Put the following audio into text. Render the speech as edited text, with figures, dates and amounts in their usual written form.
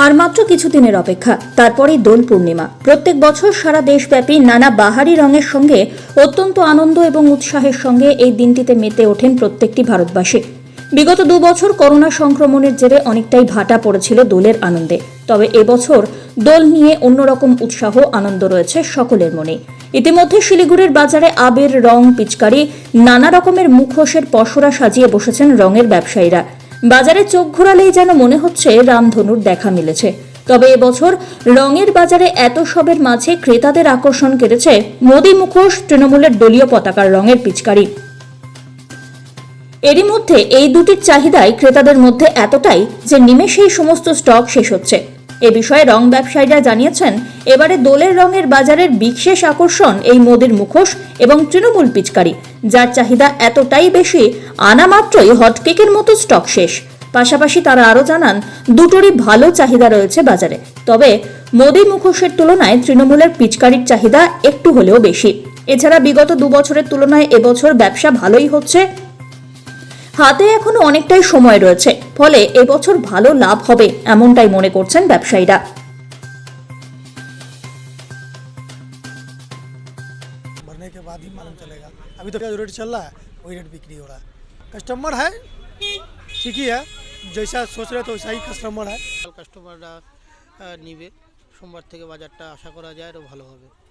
আর মাত্র কিছুদিনের অপেক্ষা, তারপরেই দোল পূর্ণিমা। প্রত্যেক বছর সারা দেশব্যাপী নানা বাহারি রঙের সঙ্গে অত্যন্ত আনন্দ এবং উৎসাহের সঙ্গে এই দিনটিতে মেতে ওঠেন প্রত্যেকটি ভারতবাসী। বিগত 2 বছর করোনা সংক্রমণের জেরে অনেকটাই ভাটা পড়েছিল দোলের আনন্দে। তবে এবছর দোল নিয়ে অন্যরকম উৎসাহ আনন্দ রয়েছে সকলের মনে। ইতিমধ্যে শিলিগুড়ির বাজারে আবির, রং, পিচকারি, নানা রকমের মুখোশের পসরা সাজিয়ে বসেছেন রঙের ব্যবসায়ীরা। বাজারে চোখ ঘোরালেই যেন মনে হচ্ছে রামধনুর দেখা মিলেছে। তবে এবছর রঙের বাজারে এত সবের মাঝে ক্রেতাদের আকর্ষণ কেড়েছে মোদি মুখোশ, তৃণমূলের দলীয় পতাকার রঙের পিচকারি। এরই মধ্যে এই দুটির চাহিদাই ক্রেতাদের মধ্যে এতটাই যে নিমেষেই সমস্ত স্টক শেষ হচ্ছে। এ বিষয়ে রং ব্যবসায়ীরা জানিয়েছেন, এবারে দোলের রঙের বাজারের বিশেষ আকর্ষণ এই মোদির মুখোশ এবং তৃণমূল পিচকারি, যার চাহিদা এতটাই বেশি আনা মাত্রই হটকেকের মতো স্টক শেষ। পাশাপাশি তারা আরও জানান, দুটোরই ভালো চাহিদা রয়েছে বাজারে। তবে মোদি মুখোশের তুলনায় তৃণমূলের পিচকারির চাহিদা একটু হলেও বেশি। এছাড়া বিগত 2 বছরের তুলনায় এবছর ব্যবসা ভালোই হচ্ছে। হাতে এখনো অনেকটাই সময় রয়েছে, ফলে এবছর ভালো লাভ হবে এমনটাই মনে করছেন ব্যবসায়ীরা। भरने के बाद ही मालूम चलेगा। अभी तो जो रेट चल रहा है वही रेट बिक्री हो रहा है। कस्टमर है, ठीक ही है, जैसा सोच रहे तो वैसा ही कस्टमर है। কাস্টমাররা নিবে, সোমবার থেকে বাজারটা আশা করা যায় আরও ভালো হবে।